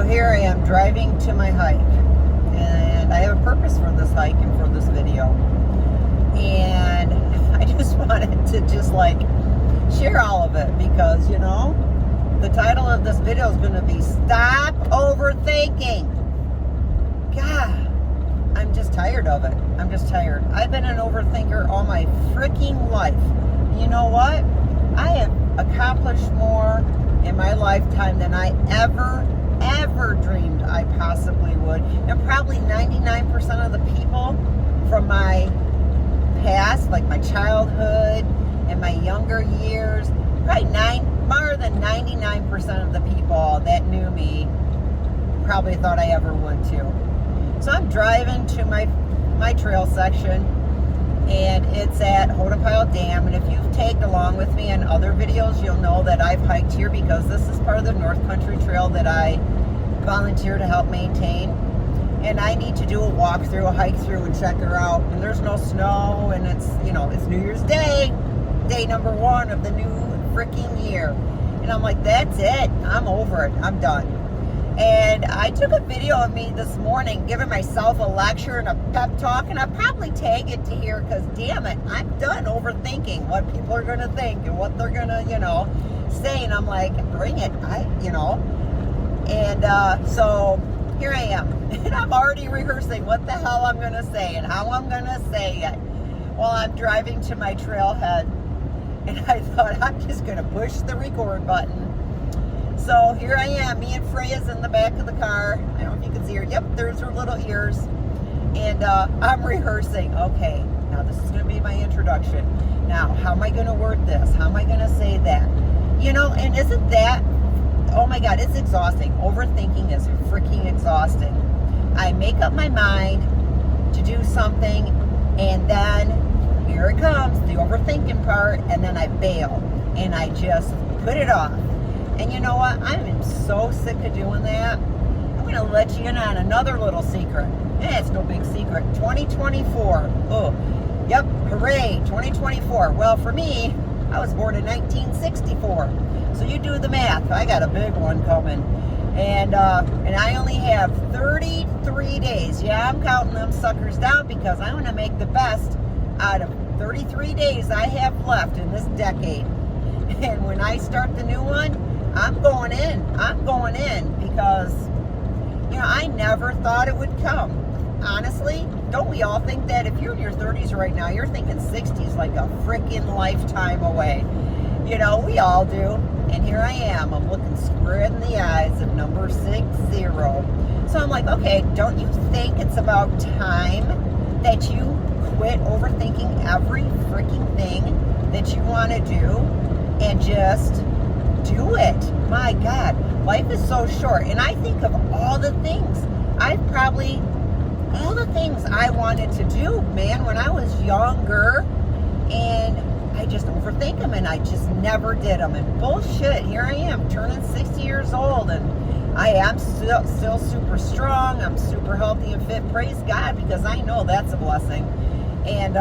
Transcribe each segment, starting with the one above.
here I am driving to my hike, and I have a purpose for this hike and for this video, and I just wanted to share all of it because, you know, the title of this video is going to be Stop Overthinking. God, I'm just tired of it. I'm just tired. I've been an overthinker all my freaking life. You know what? I have accomplished more in my lifetime than I ever dreamed I possibly would. And probably 99% of the people from my past, like my childhood and my younger years, probably more than 99% of the people that knew me probably thought I ever would too. So I'm driving to my trail section, and it's at Hodapile Dam. And if you've tagged along with me in other videos, you'll know that I've hiked here because this is part of the North Country Trail that I volunteer to help maintain. And I need to do a walkthrough, a hike through, and check her out. And there's no snow, and it's, you know, it's New Year's Day, day number 1 of the new freaking year. And I'm like, that's it. I'm over it. I'm done. And I took a video of me this morning giving myself a lecture and a pep talk, and I'll probably tag it to here because, damn it, I'm done overthinking what people are going to think and what they're going to, you know, say. And I'm like, bring it, And so here I am. And I'm already rehearsing what the hell I'm going to say and how I'm going to say it while I'm driving to my trailhead. And I thought, I'm just going to push the record button. So here I am, me and Freya's in the back of the car. I don't know if you can see her. Yep, there's her little ears. And I'm rehearsing. Okay, now this is going to be my introduction. Now, how am I going to word this? How am I going to say that? You know, and isn't that, oh my God, it's exhausting. Overthinking is freaking exhausting. I make up my mind to do something, and then here it comes, the overthinking part, and then I bail. And I just put it off. And you know what? I'm so sick of doing that. I'm going to let you in on another little secret. It's no big secret. 2024. Oh, yep. Hooray. 2024. Well, for me, I was born in 1964. So you do the math. I got a big one coming. And I only have 33 days. Yeah, I'm counting them suckers down because I want to make the best out of 33 days I have left in this decade. And when I start the new one, I'm going in because, you know, I never thought it would come. Honestly, don't we all think that? If you're in your 30s right now, you're thinking 60s like a freaking lifetime away. You know, we all do. And here I am. I'm looking square in the eyes of number 60. So I'm like, okay, don't you think it's about time that you quit overthinking every freaking thing that you want to do and just do it? My God, life is so short. And I think of all the things I wanted to do, man, when I was younger, and I just overthink them, and I just never did them. And bullshit, here I am turning 60 years old, and I am still super strong. I'm super healthy and fit. Praise God, because I know that's a blessing. And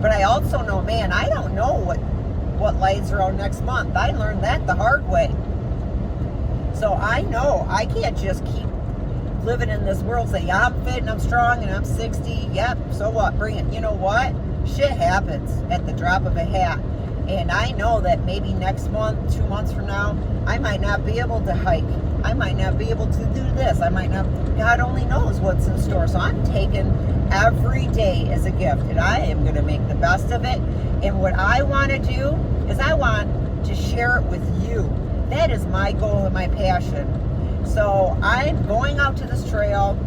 but I also know, man, I don't know what lies around next month. I learned that the hard way. So I know I can't just keep living in this world saying I'm fit and I'm strong and I'm 60. Yep, so what? Bring it. You know what? Shit happens at the drop of a hat. And I know that maybe next month, 2 months from now, I might not be able to hike. I might not be able to do this. I might not. God only knows what's in store. So I'm taking every day as a gift, and I am going to make the best of it. And what I want to do is I want to share it with you. That is my goal and my passion. So I'm going out to this trail.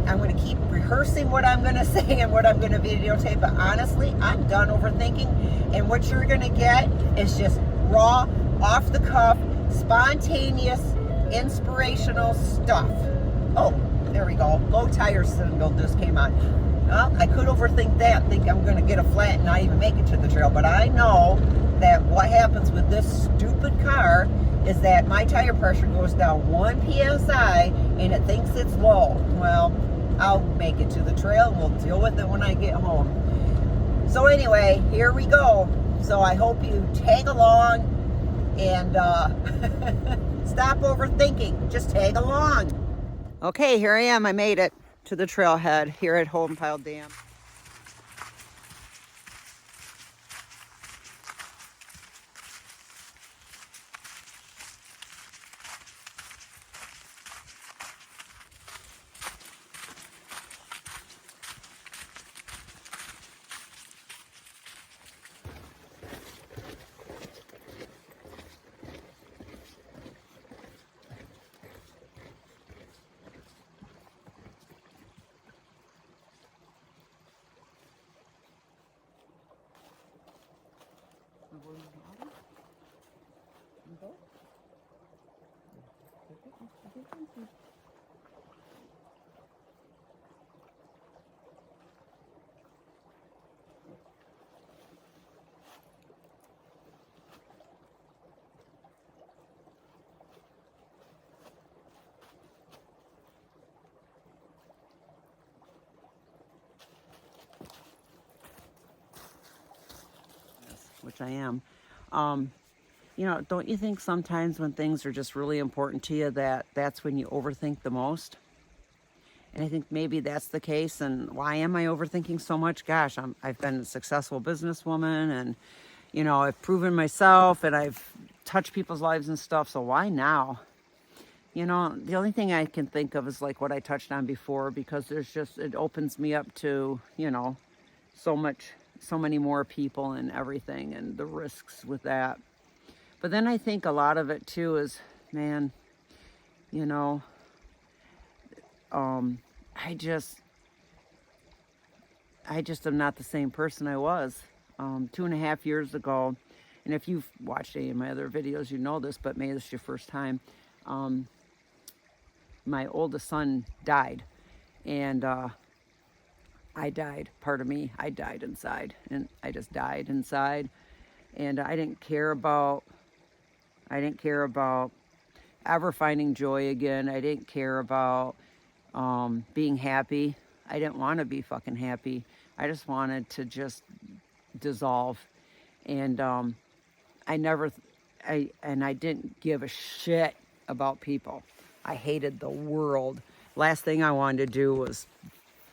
I'm going to keep rehearsing what I'm going to say and what I'm going to videotape. But honestly, I'm done overthinking. And what you're going to get is just raw, off the cuff, spontaneous, inspirational stuff. Oh, there we go. Low tire signal just came on. Well, I could overthink that, think I'm going to get a flat and not even make it to the trail. But I know that what happens with this stupid car is that my tire pressure goes down 1 psi and it thinks it's low. Well, I'll make it to the trail and we'll deal with it when I get home. So anyway, here we go. So I hope you tag along and stop overthinking. Just tag along. Okay, here I am. I made it to the trailhead here at Holden Pile Dam. Which I am. You know, don't you think sometimes when things are just really important to you that that's when you overthink the most? And I think maybe that's the case. And why am I overthinking so much? Gosh, I've been a successful businesswoman, and you know, I've proven myself, and I've touched people's lives and stuff. So why now? You know, the only thing I can think of is like what I touched on before, because it opens me up to, you know, so many more people and everything, and the risks with that. But then I think a lot of it too is, man, you know, I just am not the same person I was 2.5 years ago. And if you've watched any of my other videos, you know this, but maybe this is your first time. My oldest son died, and I died. Part of me, I died inside, and I just died inside. And I didn't care about ever finding joy again. I didn't care about being happy. I didn't want to be fucking happy. I just wanted to just dissolve. And I didn't give a shit about people. I hated the world. Last thing I wanted to do was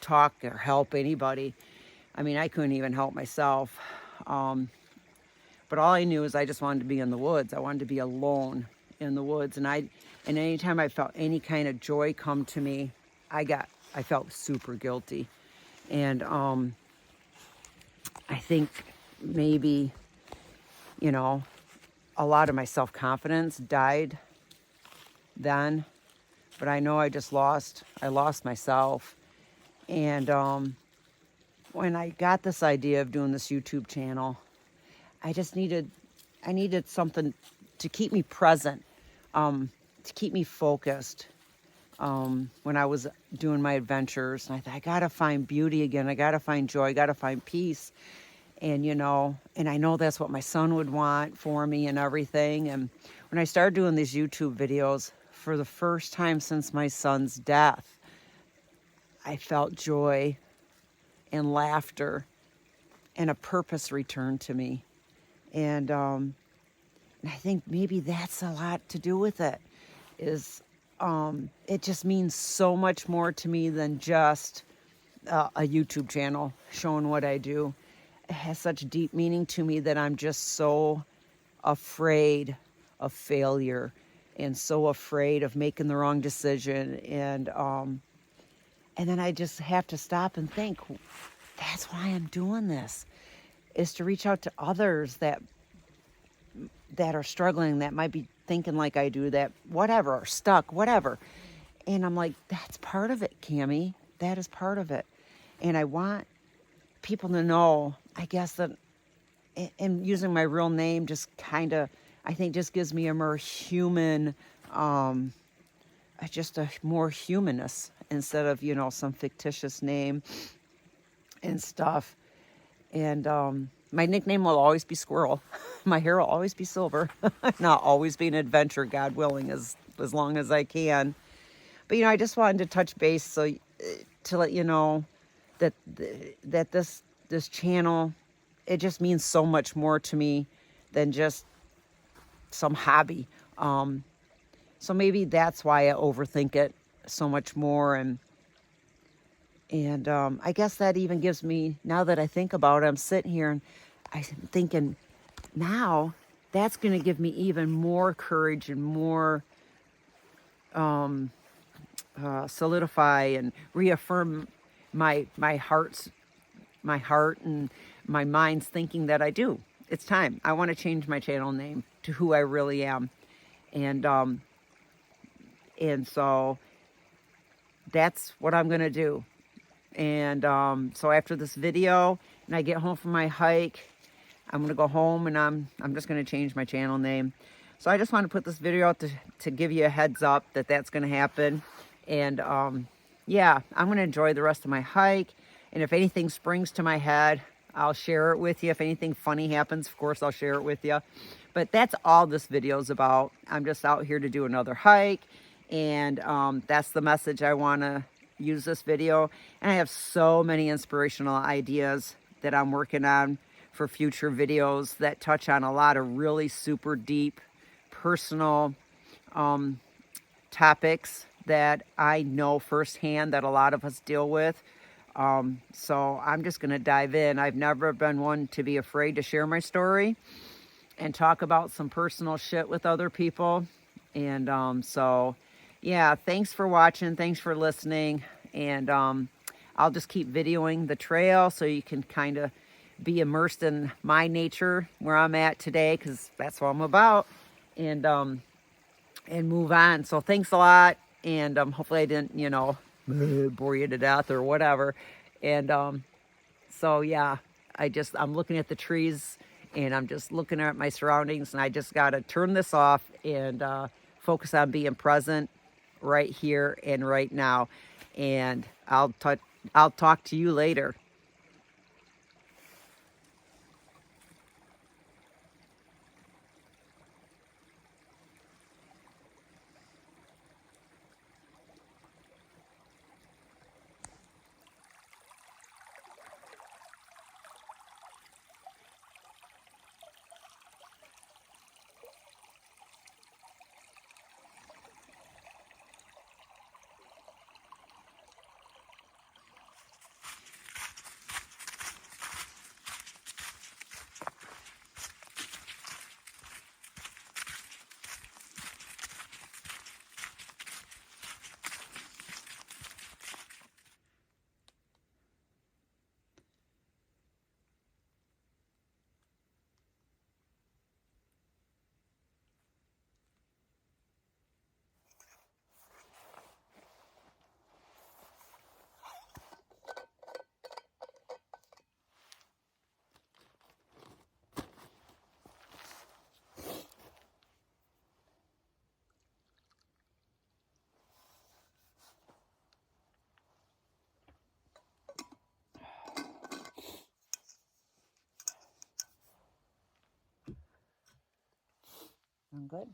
talk or help anybody. I mean, I couldn't even help myself. But all I knew is I just wanted to be in the woods. I wanted to be alone in the woods. And anytime I felt any kind of joy come to me, I felt super guilty. And I think maybe, you know, a lot of my self-confidence died then. But I know I lost myself. And when I got this idea of doing this YouTube channel, I needed something to keep me present, to keep me focused when I was doing my adventures. And I thought, I gotta find beauty again. I gotta find joy. I gotta find peace. And, you know, and I know that's what my son would want for me and everything. And when I started doing these YouTube videos, for the first time since my son's death, I felt joy and laughter, and a purpose returned to me. And I think maybe that's a lot to do with it. It just means so much more to me than just a YouTube channel showing what I do. It has such deep meaning to me that I'm just so afraid of failure, and so afraid of making the wrong decision. And then I just have to stop and think, that's why I'm doing this, is to reach out to others that are struggling, that might be thinking like I do, that whatever, are stuck, whatever. And I'm like, that's part of it, Cammie. That is part of it. And I want people to know, I guess, that, and using my real name just kind of, I think, just gives me a more human, just a more humanness, instead of, you know, some fictitious name and stuff. And my nickname will always be Squirrel. My hair will always be silver. Not always be an adventure, God willing, as long as I can. But, you know, I just wanted to touch base to let you know that this channel, it just means so much more to me than just some hobby. So maybe that's why I overthink it so much more. And I guess that even gives me, now that I think about it, I'm sitting here and I'm thinking, now that's going to give me even more courage and more solidify and reaffirm my heart and my mind's thinking that I do. It's time. I want to change my channel name to who I really am, and so that's what I'm gonna do. And so after this video, and I get home from my hike, I'm gonna go home and I'm just gonna change my channel name. So I just want to put this video out to give you a heads up that that's gonna happen. And yeah, I'm gonna enjoy the rest of my hike. And if anything springs to my head, I'll share it with you. If anything funny happens, of course, I'll share it with you. But that's all this video is about. I'm just out here to do another hike. And that's the message I want to use this video. And I have so many inspirational ideas that I'm working on for future videos that touch on a lot of really super deep, personal topics that I know firsthand that a lot of us deal with. So I'm just going to dive in. I've never been one to be afraid to share my story and talk about some personal shit with other people. And so, yeah, thanks for watching. Thanks for listening. And I'll just keep videoing the trail so you can kind of be immersed in my nature where I'm at today, because that's what I'm about. And move on. So thanks a lot. And hopefully I didn't, bore you to death or whatever. And so yeah, I'm looking at the trees and I'm just looking at my surroundings, and I just got to turn this off and focus on being present right here and right now. And I'll talk to you later. I'm good.